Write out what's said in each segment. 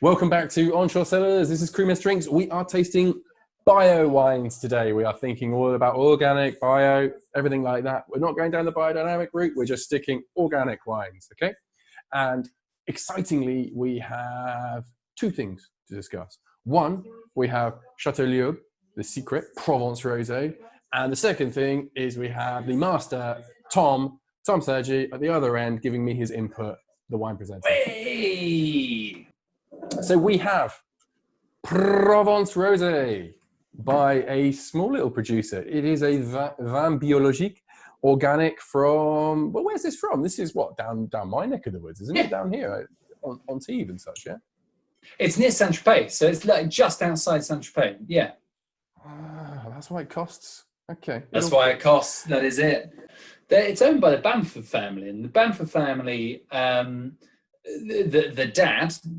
Welcome back to Onshore Cellars. This is Creamless Drinks. We are tasting bio wines today. We are thinking all about organic, bio, everything like that. We're not going down the biodynamic route. We're just sticking organic wines, okay? And excitingly, we have two things to discuss. One, we have Château Léoube, the secret Provence Rosé. And the second thing is we have the master, Tom Sergi, at the other end, giving me his input, the wine presenter. Hey! So we have Provence Rosé by a small little producer. It is a vin biologique, organic from, well, where's this from? This is what, down my neck of the woods, isn't it? Down here on Teve and such, yeah? It's near Saint-Tropez, so it's like just outside Saint-Tropez, yeah. That's why it costs. Okay. That's why it costs, that is it. It's owned by the Bamford family, and the Bamford family, the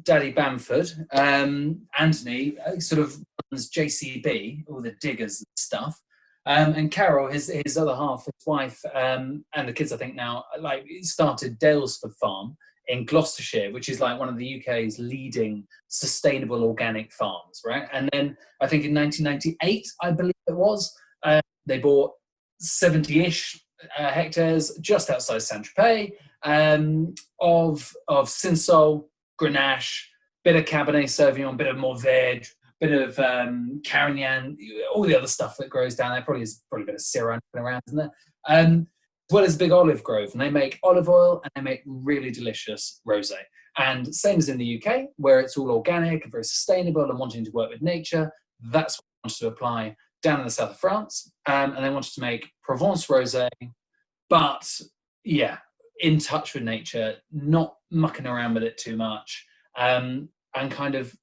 Daddy Bamford, Anthony, sort of runs JCB, all the diggers and stuff. And Carol, his other half, his wife, and the kids, I think now, like started Dalesford Farm in Gloucestershire, which is like one of the UK's leading sustainable organic farms, right? And then I think in 1998, I believe it was, they bought 70-ish hectares just outside Saint-Tropez of Cinsault, Grenache, bit of Cabernet Sauvignon, bit of Mourvedre, bit of Carignan, all the other stuff that grows down there. Probably a bit of Syrah around, isn't there? As well as a big olive grove, and they make olive oil and they make really delicious rosé. And same as in the UK, where it's all organic and very sustainable and wanting to work with nature, that's what I wanted to apply down in the south of France. And they wanted to make Provence Rosé, but yeah, in touch with nature, not mucking around with it too much, and kind of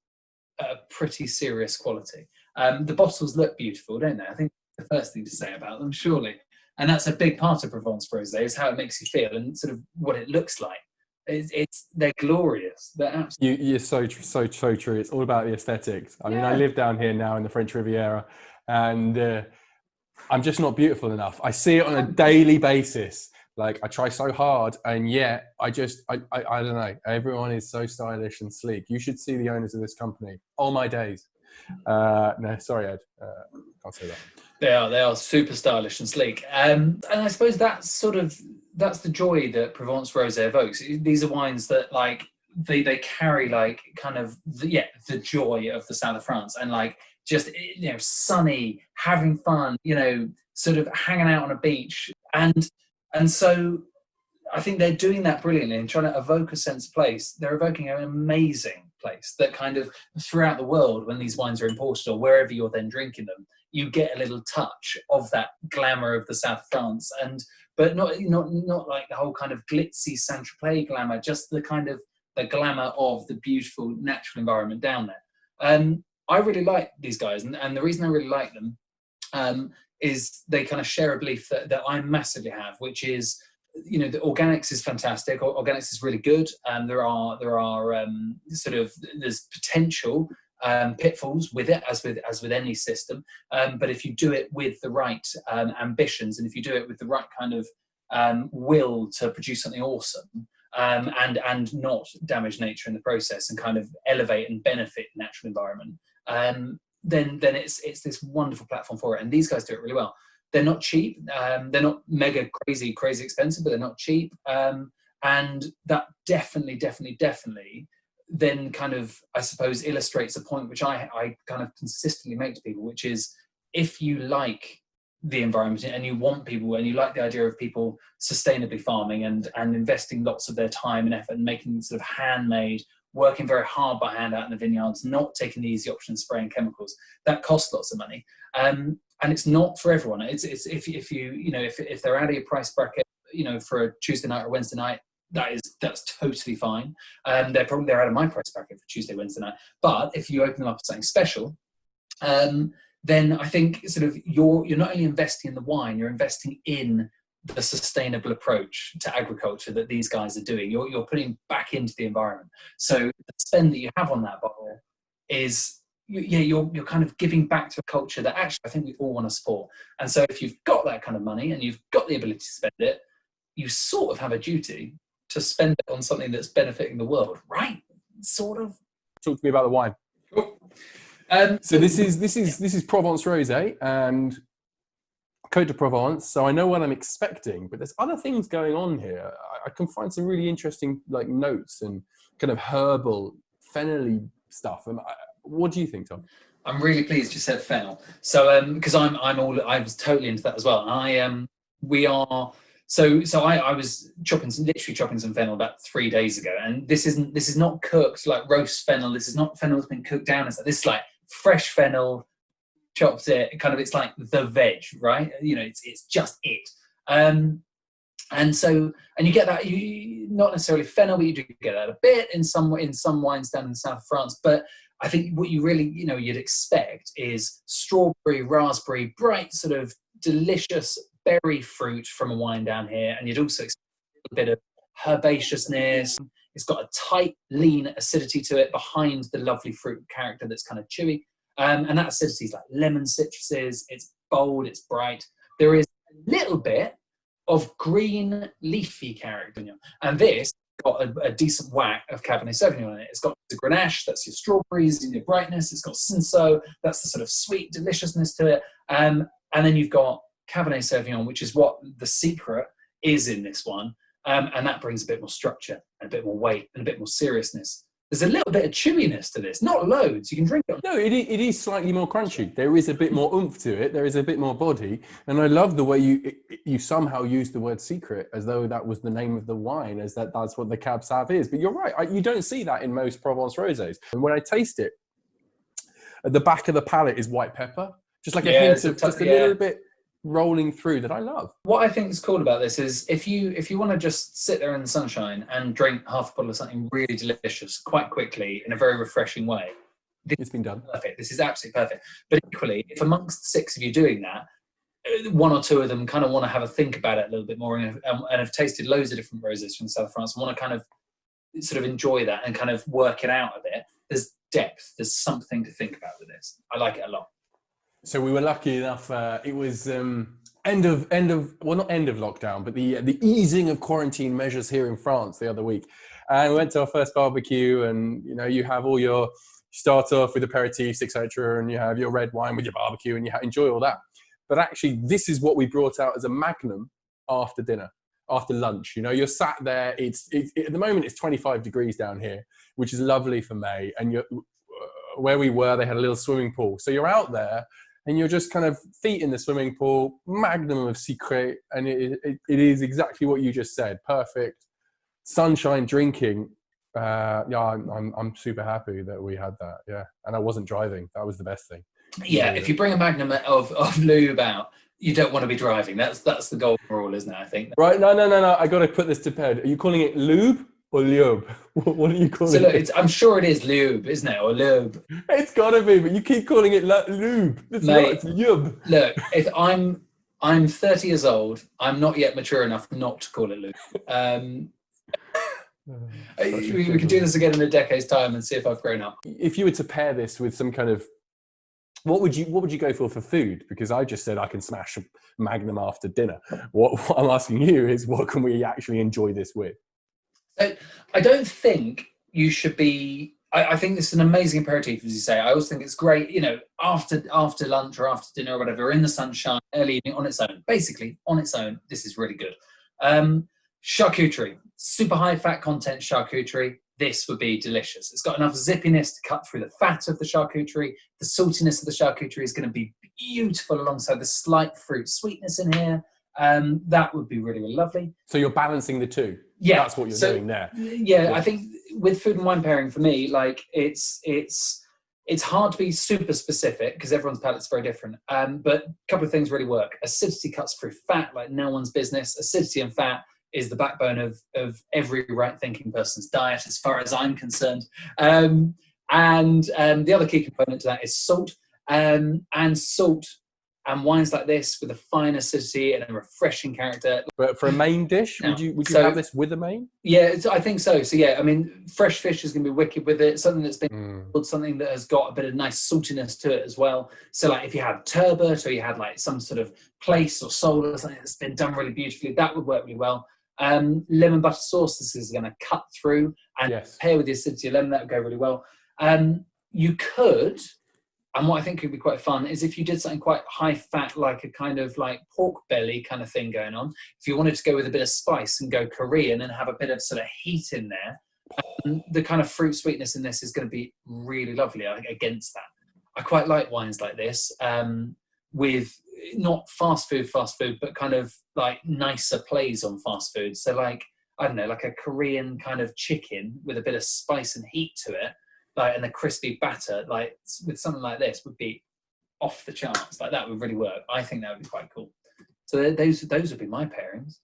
pretty serious quality. The bottles look beautiful, don't they? I think that's the first thing to say about them, surely. And that's a big part of Provence Rosé, is how it makes you feel and sort of what it looks like. They're glorious. They're absolutely. You're so true. It's all about the aesthetics. I mean, I live down here now in the French Riviera, and I'm just not beautiful enough. I see it on a daily basis. Like, I try so hard, and yet I don't know. Everyone is so stylish and sleek. You should see the owners of this company. All my days. No, sorry, Ed. Can't say that. They are super stylish and sleek. And I suppose that's the joy that Provence Rosé evokes. These are wines that, like, they carry like kind of the joy of the south of France, and like just, you know, sunny, having fun, you know, sort of hanging out on a beach. And so I think they're doing that brilliantly and trying to evoke a sense of place. They're evoking an amazing place that kind of throughout the world, when these wines are imported or wherever you're then drinking them, you get a little touch of that glamour of the south of France, but not like the whole kind of glitzy Saint-Tropez glamour, just the kind of the glamour of the beautiful natural environment down there. I really like these guys, and the reason I really like them is they kind of share a belief that I massively have, which is, you know, the organics is fantastic. Organics is really good. There are there's potential pitfalls with it, as with any system. But if you do it with the right ambitions, and if you do it with the right kind of will to produce something awesome, and not damage nature in the process, and kind of elevate and benefit the natural environment, then it's this wonderful platform for it. And these guys do it really well. They're not cheap. They're not mega crazy expensive, but they're not cheap. And that definitely then kind of, I suppose, illustrates a point which I kind of consistently make to people, which is, if you like the environment and you want people, and you like the idea of people sustainably farming and investing lots of their time and effort and making sort of handmade, working very hard by hand out in the vineyards, not taking the easy option, spraying chemicals, that costs lots of money. And it's not for everyone. It's if they're out of your price bracket, you know, for a Tuesday night or Wednesday night, that's totally fine. They're out of my price bracket for Tuesday, Wednesday night. But if you open them up to something special, then I think sort of you're not only investing in the wine, you're investing in the sustainable approach to agriculture that these guys are doing. You're putting back into the environment. So the spend that you have on that bottle is, you're kind of giving back to a culture that actually I think we all want to support. And so if you've got that kind of money and you've got the ability to spend it, you sort of have a duty to spend it on something that's benefiting the world, right? Sort of. talk to me about the wine. Cool. So this is Provence Rosé and Côte de Provence. So I know what I'm expecting, but there's other things going on here. I can find some really interesting like notes and kind of herbal, fennel-y stuff. And what do you think, Tom? I'm really pleased you said fennel. So because I was totally into that as well. And I was literally chopping some fennel about 3 days ago, and this is not cooked like roast fennel. This is not fennel that's been cooked down. This is like fresh fennel, chopped it. Kind of, it's like the veg, right? You know, it's just it. And you get that, you not necessarily fennel, but you do get that a bit in some wines down in the south of France. But I think what you really, you'd expect is strawberry, raspberry, bright sort of delicious berry fruit from a wine down here, and you'd also expect a bit of herbaceousness. It's got a tight, lean acidity to it behind the lovely fruit character that's kind of chewy. And that acidity is like lemon citruses. It's bold, it's bright. There is a little bit of green leafy character, and this got a decent whack of Cabernet Sauvignon in it. It's got the Grenache, that's your strawberries and your brightness. It's got Cinsault, that's the sort of sweet deliciousness to it. And then you've got Cabernet Sauvignon, which is what the secret is in this one. And that brings a bit more structure and a bit more weight and a bit more seriousnness. There's a little bit of chewiness to this, not loads. You can drink it. No, it is slightly more crunchy. There is a bit more oomph to it. There is a bit more body. And I love the way you somehow use the word secret as though that was the name of the wine, as that's what the Cab Sauv is. But you're right. You don't see that in most Provence Rosés. And when I taste it, at the back of the palate is white pepper. Just like a hint of just a little bit rolling through that I love. What I think is cool about this is if you want to just sit there in the sunshine and drink half a bottle of something really delicious quite quickly in a very refreshing way, it's been done. Perfect. This is absolutely perfect. But equally, if amongst 6 of you doing that, 1 or 2 of them kind of want to have a think about it a little bit more and have tasted loads of different roses from South France and want to kind of sort of enjoy that and kind of work it out a bit, there's depth. There's something to think about with this. I like it a lot. So we were lucky enough. It was not end of lockdown, but the easing of quarantine measures here in France the other week, and we went to our first barbecue. And you have all you start off with aperitifs, etc., and you have your red wine with your barbecue, and you enjoy all that. But actually, this is what we brought out as a magnum after dinner, after lunch. You're sat there. It's at the moment it's 25 degrees down here, which is lovely for May. And where we were, they had a little swimming pool, so you're out there. And you're just kind of feet in the swimming pool, magnum of secret, and it is exactly what you just said. Perfect sunshine drinking. I'm super happy that we had that. Yeah, and I wasn't driving. That was the best thing. Yeah, if you bring a magnum of Léoube out, you don't want to be driving. That's the golden rule, isn't it? I think. Right? No. I got to put this to bed. Are you calling it Lube or Léoube? What are you calling it? I'm sure it is Léoube, isn't it? Or Léoube. It's got to be, but you keep calling it Lube. It's not, it's Léoube. Look, if I'm 30 years old, I'm not yet mature enough not to call it Lube. We could do this again in a decade's time and see if I've grown up. If you were to pair this with some kind of, what would you go for food? Because I just said I can smash a magnum after dinner. What I'm asking you is, what can we actually enjoy this with? I don't think you should be. I think this is an amazing aperitif, as you say. I always think it's great, after lunch or after dinner or whatever, in the sunshine, early evening, on its own. Basically, on its own, this is really good. Charcuterie, super high fat content charcuterie. This would be delicious. It's got enough zippiness to cut through the fat of the charcuterie. The saltiness of the charcuterie is going to be beautiful alongside the slight fruit sweetness in here. That would be really, really lovely. So you're balancing the two. Yeah, that's what you're doing there. Yeah, I think with food and wine pairing, for me, like it's hard to be super specific because everyone's palate's very different. But a couple of things really work. Acidity cuts through fat like no one's business. Acidity and fat is the backbone of every right-thinking person's diet, as far as I'm concerned. And the other key component to that is salt. And salt and wines like this with a fine acidity and a refreshing character. But for a main dish, would you have this with a main? Yeah, I think so. So yeah, I mean, fresh fish is going to be wicked with it. Something that's been something that has got a bit of nice saltiness to it as well. So like if you had turbot or you had like some sort of plaice or sole or something that's been done really beautifully, that would work really well. Lemon butter sauce, this is going to cut through and pair with the acidity of lemon, that would go really well. You could, and what I think could be quite fun is if you did something quite high fat, like a kind of like pork belly kind of thing going on. If you wanted to go with a bit of spice and go Korean and have a bit of sort of heat in there, the kind of fruit sweetness in this is going to be really lovely against that. I quite like wines like this, with not fast food, but kind of like nicer plays on fast food. So like, I don't know, like a Korean kind of chicken with a bit of spice and heat to it, like, and a crispy batter, like with something like this would be off the charts. Like that would really work. I think that would be quite cool. So those would be my pairings.